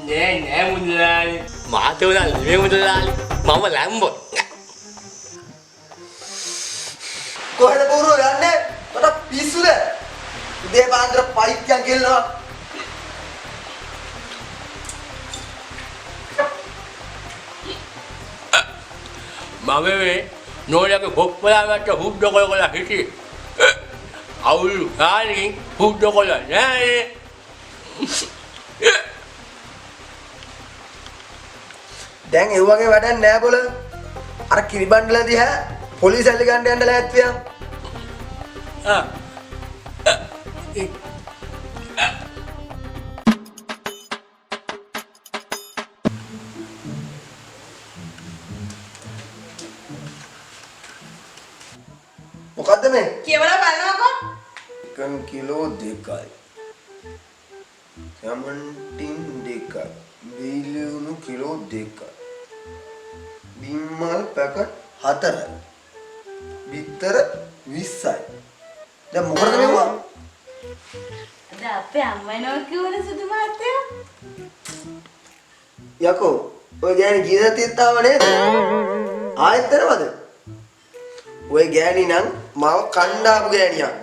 නෑ මුදලාලි මාතෝලා නෙමෙයි මුදලාලි මම ලැම්බෝ කොහෙද බෝරුව යන්නේ මට පිස්සුද උදේ පාන්දර පයිත්‍යන් ගෙල්ලනවා මම මේ නෝලගේ කොප්පලාවට හුද්ද කොල්ලා හිටියේ අවුල් කාලෙකින් හුද්ද කොල්ලා නෑ දැන් ඒ වගේ වැඩක් නෑ බොල අර කිරිබණ්ඩල දිහා පොලිසියට ගන්න යන්න ලෑස්තියක් මොකද්ද මේ කියවලා බලනකො එකන් කිලෝ 2යි සමන්ටින් 2යි බීලුණු කිලෝ 2යි බිම්මල් පැකට් 4යි බිත්තර 20යි දැන් මොකටද මෙවුවා අද අපේ අම්මනෝ කිව්වනේ සුදු මාත්‍යෝ යකෝ ඔය ගෑණි ගිය සතියෙත් ආව නේද ආයෙත් එනවද ඔය ගෑණි නම් මාව කණ්ඩාපු ගෑණියක්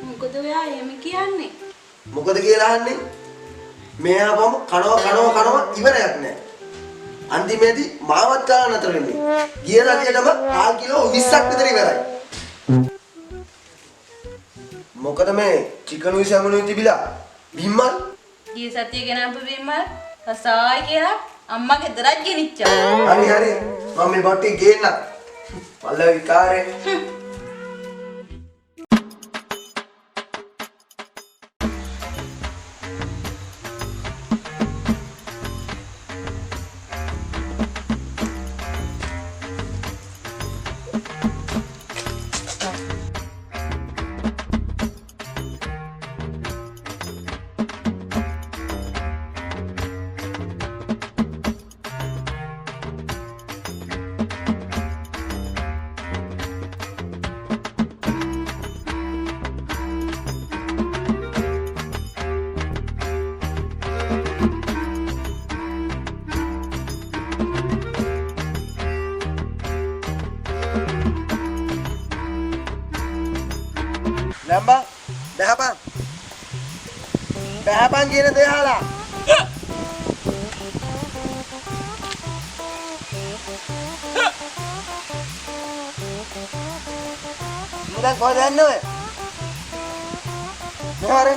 මොකද ඔයා එහෙම කියන්නේ මොකද කියලා අහන්නේ මේ ආපම කනවා ඉවරයක් නැහැ අන්තිමේදී මාවත් කාලා නතර වෙන්නේ ගිය සතියේටම 5 කිලෝ 20ක් විතර ඉවරයි මොකද මේ චිකන් උයි සමනුයි තිබිලා බිම්මල් ගිය සතියේ ගෙනාපු බිම්මල් රසායි කියලා අම්මා ගෙදරක් ගෙනිච්චා හරි මම මේ බට්ටි ගේන්න පල්ලවි කාරේ Lambang, Dahapang gini deh hala. Mudah kau dah nu. Dengar.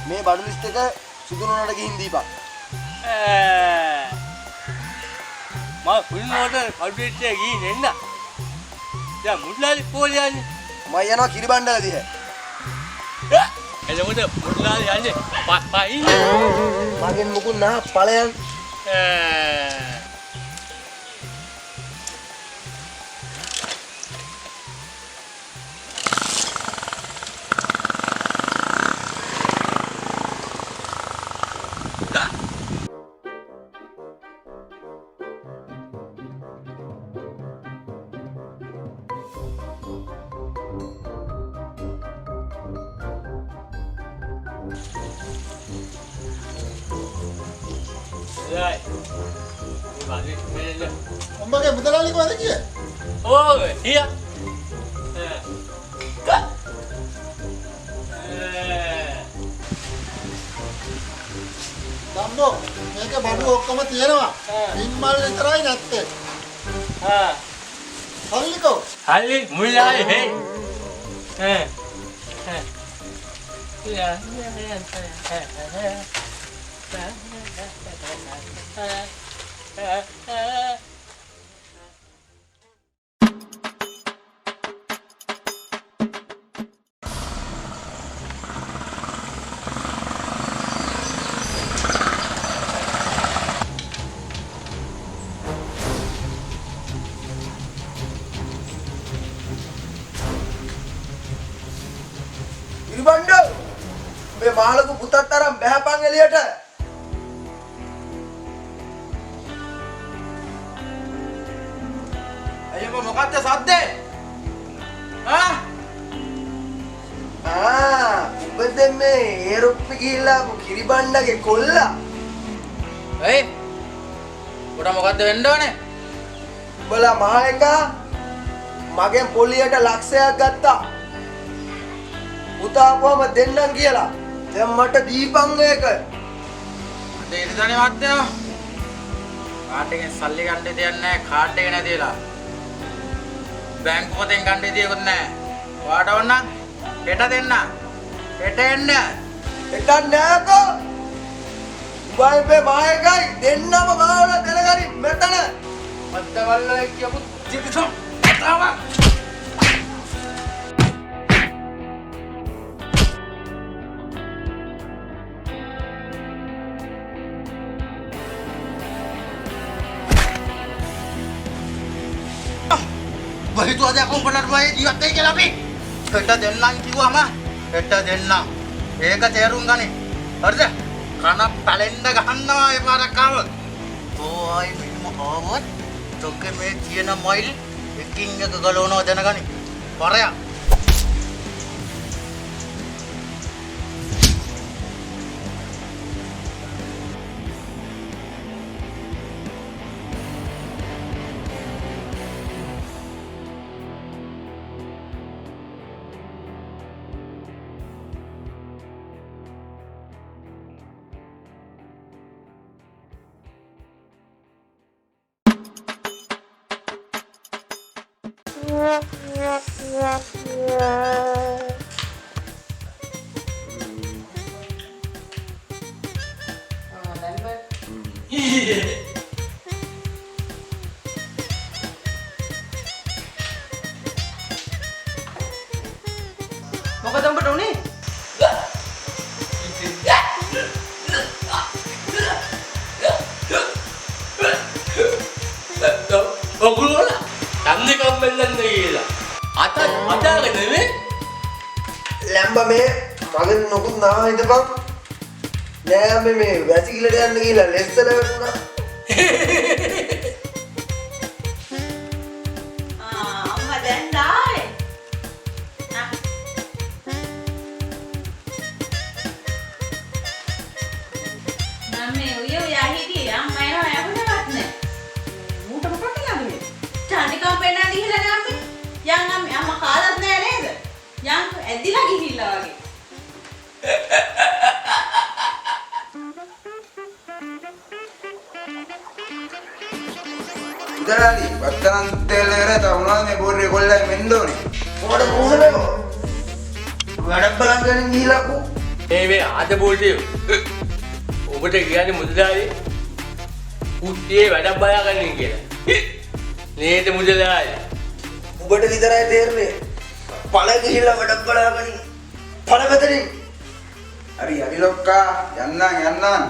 මේ බඩු ලිස්ට් එක සුදුනනට ගිහින් දීපන්. මම පුල්නෝට කඩුවෙට ගිහින් එන්න. දැන් මුල්ලාලි පොලේ යන්නේ. මම යනවා කිරිබණ්ඩල දිහා. එතකොට මුල්ලාලි යන්නේ පයින්. මගෙන් මුකුත් නෑ ඵලයන්. Ombaknya bentar lagi kau ada kia? Oh iya. Tambo, mereka baru okkoma තියෙනවා. පින්මල් විතරයි නැත්තේ. හරිකෝ. හරි මුල්ලාලි හේ. එළියට. අයියෝ මොකද්ද සද්දේ? උඹ දැන් මේ ඒරොප්පි ගිහිල්ලා කිරිබණ්ඩගේ කොල්ලා. එයි. උඩ මොකද්ද වෙන්න ඕනේ? උඹලා මහේකා මගෙන් පොලියට ලක්ෂයක් ගත්තා. උතාපුවම දෙන්නම් කියලා. දැන් මට දීපන් ඒක. අද ඉරිදානේ මත්තයෝ. කාඩ් එකෙන් සල්ලි ගන්න දෙයක් නැහැ. කාඩ් එක නැතිලා. බැංකු පොතෙන් ගන්න දෙයක්වත් නැහැ. ඔයාට ඕන නම් හෙට දෙන්න. හෙට එන්න. එතන නෑකෝ. උඹයි මහේකයි දෙන්නම මාවල දැනගනි මෙතන. මත්තවල්ලා කියපු ජීවිතෝ. තාවා. Begitu aja aku benar-benar idiot කියලා අපි. හෙට දෙන්නම් කිව්වම හෙට දෙන්නම්. ඒක තේරුම් ගනි. හරිද? කන පැලෙන්න ගහන්නවා ඒ පාරක් ආවොත්. ඕයි මෙන්න ආවොත් තොගේ මේ තියෙන මයිල් එකින් එක ගලවනවා දැනගනි. පරයක්. මොකද උඹට උනේ? ඔගොල්ලෝ තන්නේ කම්බෙල්ලන්න කියලා. අතාගෙන නෙමෙයි. ලැම්බ මේ මගෙන් නොකුත් නාව හිටපන්. නෑ මේ වැසිකිලට යන්න ගිහලා ලෙස්සල වැටුණා. අම්මා දැන් ඩායි. නම්මේ උයෝ යහිදී අම්මා එනවා යහුණවත් නෑ. මූට මොකක්ද ළඟනේ? චානිකම් පෙන්නන්න ගිහලා නම්මේ. යන් අම්මා කාලත් නෑ නේද? යන් ඇදිලා ගිහිල්ලා වගේ. ඉතලාලි වත්තනම් තෙල් එකට තවුණා මේ බෝරේ කොල්ලයි මෙන්න ඕනේ. මොකට මොහොතේ වැඩ බලන් ගන්න ගිහලා කෝ. මේ ආද බෝල්ටේ. ඔබට කියන්නේ මුදලාලි උත්තේ වැඩ බලාගන්න කියලා. නේද මුදලාලි? උඹට විතරයි තේරෙන්නේ. පළ ගිහිල්ලා වැඩ බලාගනි. පළ මෙතනින්. හරි හරි ලොක්කා යන්නම්.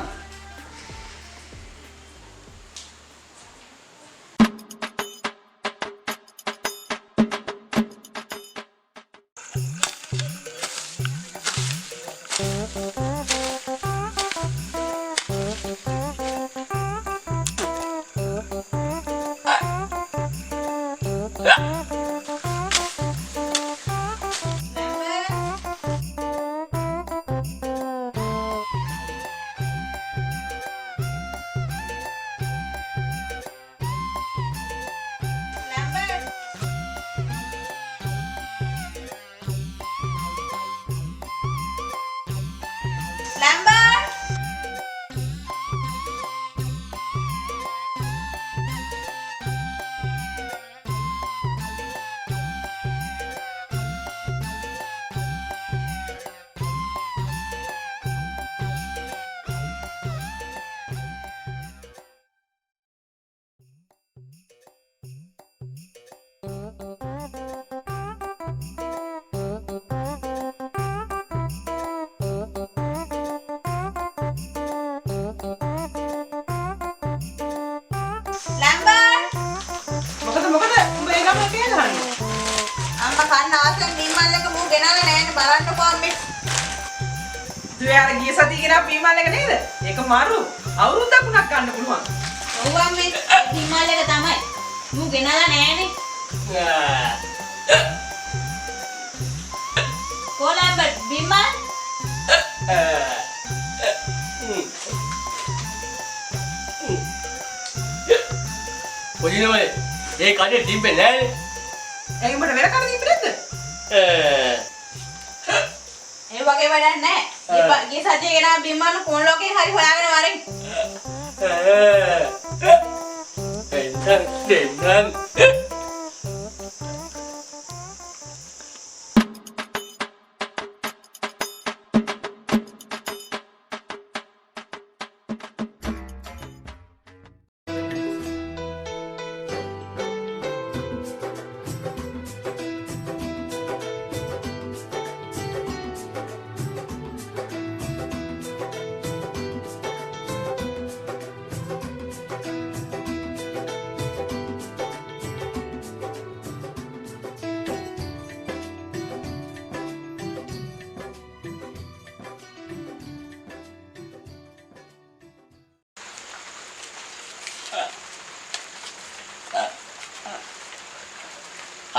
දුවේ අර ගිය සතියේ ගෙනා බීමල් එක නේද? ඒක මාරු. අවුරුද්දක් උනක් ගන්න පුළුවන්. ඔව් අම්මේ බිමල් එක තමයි. මු ගෙනලා නෑනේ. කොළඹ බිමල් පොඩිනෝනේ ඒ කඩේ තිබ්බේ නෑනේ. ඒක මට වෙන කඩ තිබ්බේ නැද්ද? ඒ වගේ වැඩක් නෑ. ගිය සතියේ ගෙනා බිමල් කොන් ලෝකේ හරි හොයාගෙන වරෙන්. එන්න.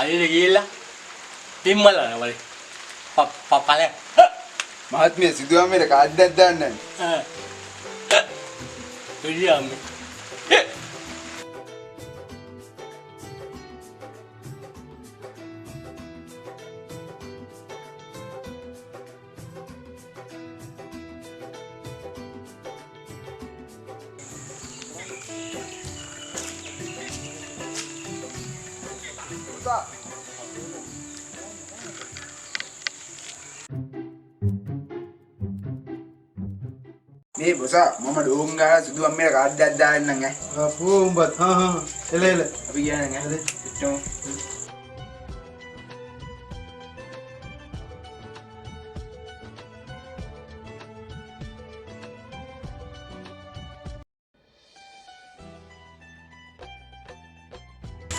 හරියට ගිහිල්ලා තිම්මල නවලේ. පපල. මහත්මිය සිදුවම්මේ කාඩ්ඩයක් දාන්න. එළියම්මේ. මේ බොසා මම ඩෝන් ගාලා සිදුවම්මේ කාඩ්ඩයක් දාන්නම් ඈ. අපෝ උඹත් එල එල. අපි කියන්නේ ඈ. පිටෝ.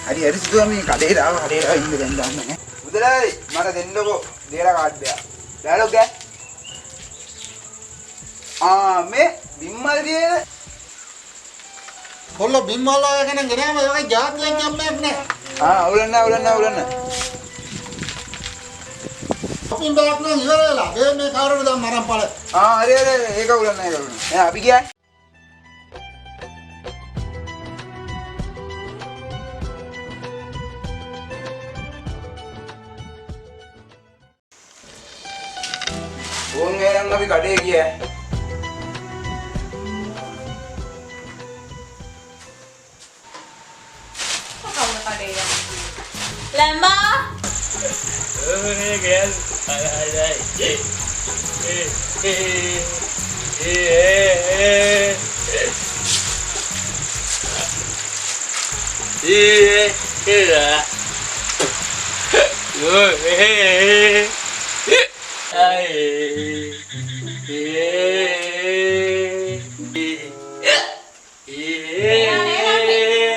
හරි සිදුවම්මේ කඩේට ආවා කඩේට ඉන්න දැන් දාන්න ඈ. මුදලාලි මට දෙන්නකෝ දේලා කාඩ්ඩයක්. ඩයලොග් ඈ. මේ බිම්මල් දියේ කොල්ල බිම්මල් එකෙන් ගෙනාම ඒ වගේ ජාතියක් යම්මයක් නෑ. අවුලන්න. අපින් බයක් නෑ ඉවර වෙලා. මේ කාරණේ දැන් මරන් පළ. හරි ඒක අවුලන්න. දැන් අපි ගියා. ඕන් ගෑනම් අපි කඩේ ගියා. ලැම්බා ඒ ගෑල්.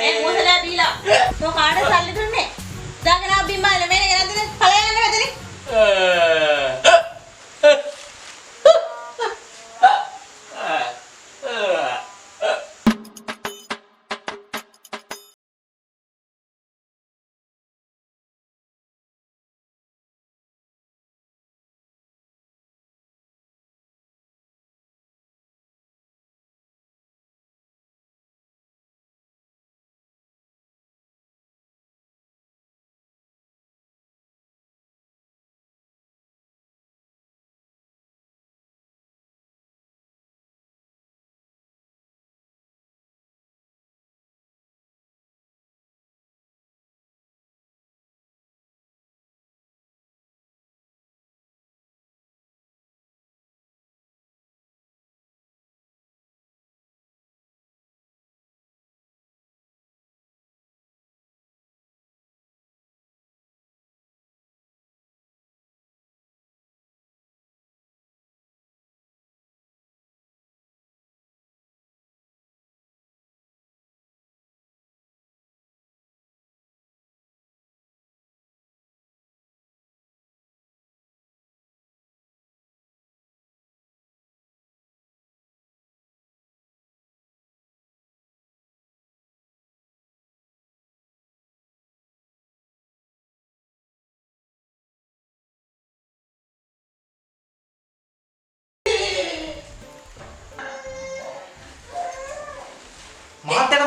ඒ මොසලා බීලා. තෝ කාට සල්ලි දුන්නේ? දාගෙන ආ බිමල් මේනේ ගෙනත් ඵලයන් යන්න මෙතනින්.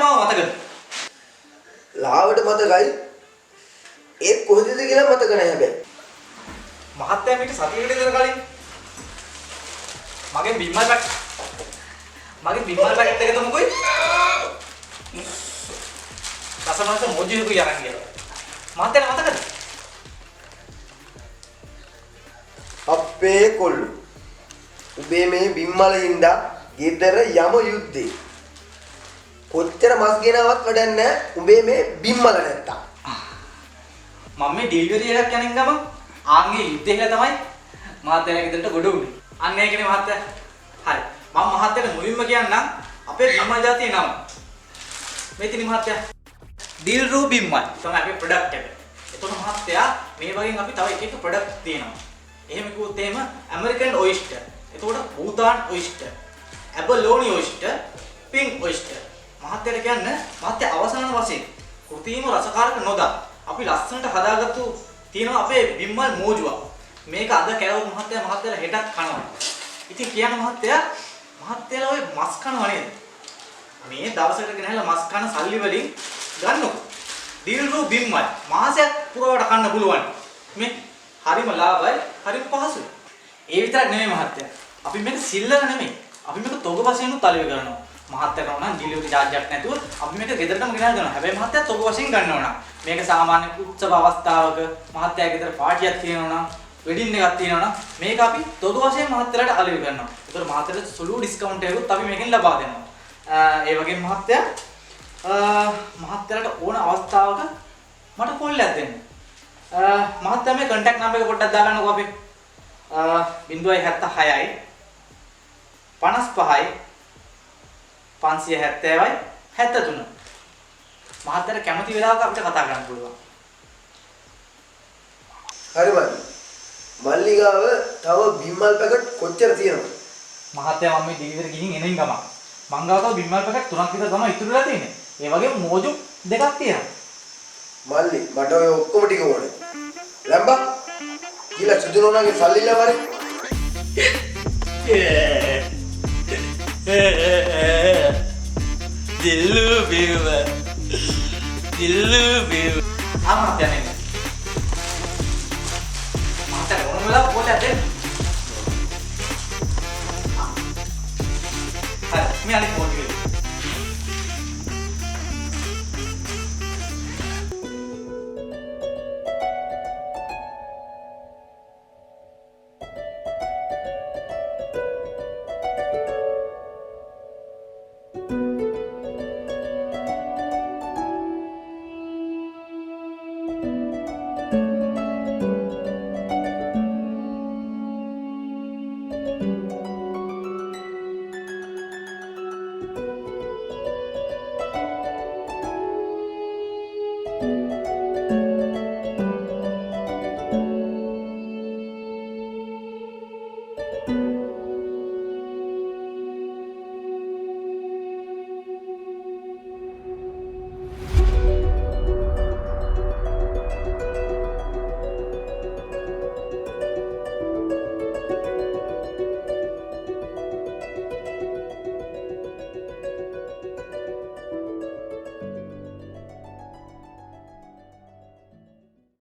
මාව මතකද? ලාවට මතකයි. ඒත් කොහෙදද කියලා මතක නැහැ හැබැයි. මහත්තයා මේක සතියකට විතර කලින් මගේ බිම්මල් පැකට් එක තුමුකුයි රසමනස මොජියුකුයි අරන් ගියා. මහත්තයාට මතකද? අපේ කොල්ලු. උඹේ මේ බිම්මලින්ද ගෙදර යම යුද්ධේ. කොච්චර මස් ගෙනාවත් වැඩක් නැහැ. උඹේ මේ බිම්මල නැත්තම්. මම මේ ඩෙලිවරි එකක් යනින් ගම ආන්ගේ යුද්ධය කියලා තමයි මහත්තයාගේ ගෙදරට ගොඩ උනේ. අන්න ඒකනේ මහත්තයා. හරි. මම මහත්තයාට මුලින්ම කියන්නම් අපේ බිම්මල් ජාතියේ නම. මේ තිනි මහත්තයා. ඩිල්රූ බිම්මල් තමයි අපේ ප්‍රොඩක්ට් එක. එතකොට මහත්තයා මේ වගේ අපි තව එක ප්‍රොඩක්ට් තියෙනවා. එහෙම කිව්වොත් එහෙම ඇමරිකන් ඔයිස්ටර්. එතකොට භූතාන් ඔයිස්ටර්. ඇබලෝනි ඔයිස්ටර්. Pink oyster. මහත්තයාට කියන්න මහත්තයා අවසාන වශයෙන් කෘතිම රසකාරක නොදා අපි ලස්සනට හදාගත්තු තියෙනවා අපේ බිම්මල් මෝජුවක්. මේක අද කෑවොත් මහත්තයාලා හෙටත් කනවා. ඉතින් කියන මහත්තයාලා ඔය මස් කනවා නේද? මේ දවසකට ගෙනහැලා මස් කන සල්ලි වලින් ගන්නකො. ඩිල්රූ බිම්මල් මාසයක් පුරවට කන්න පුළුවන්. මේ හරිම ලාභයි, හරිම පහසුයි. ඒ විතරක් නෙමෙයි මහත්තයා. අපි මේක සිල්ලර නෙමෙයි. අපි මේක තොග වශයෙන් උත් අලෙවි කරනවා. මහත්තයා කරනවා නම් ඩිලිවරි charge එකක් නැතුව අපි මේක ගෙදරටම ගෙනල්ලා දෙනවා. හැබැයි මහත්තයා තොග වශයෙන් ගන්නව නම් මේක සාමාන්‍ය උත්සව අවස්ථාවක මහත්තයා ගෙදර පාටියක් තියෙනවා නම් වෙඩින් එකක් තියෙනවා නම් මේක අපි තොග වශයෙන් මහත්තයාට අලෙවි කරනවා. ඒතර මහත්තයාට සුළු ඩිස්කවුන්ට් එකකුත් අපි මේකෙන් ලබා දෙනවා. ඒ වගේම මහත්තයාට ඕන අවස්ථාවක මට කොල්ලයක් දෙන්න. මහත්තයා මේ contact number එක පොඩ්ඩක් දාගන්නකෝ අපි. 076යි 55යි 570යි 73. මහත්තයාට කැමති වෙලාවක අපිට කතා කරන්න පුළුවන්. හරි මල්ලි. මල්ලිගාව තව බිම්මල් පැකට් කොච්චර තියෙනවද? මහත්තයා මම මේ ඩිලිවරි ගිහින් එනින් ගම. මං ගාව තව බිම්මල් පැකට් 3ක් විතර තමයි ඉතුරු වෙලා තියෙන්නේ. ඒ වගේම මෝජු 2ක් තියෙනවා. මල්ලි මට ඔය ඔක්කොම ටික ඕනේ. ලම්බා. කියලා සුදුනෝනාගේ සල්ලි ලවරේ. දිල්ලු බිම. මහත්තයා නේ. මහත්තයා ඕන වෙලාවක පොඩ්ඩක් දෙන්න. හරි මේ අනිත්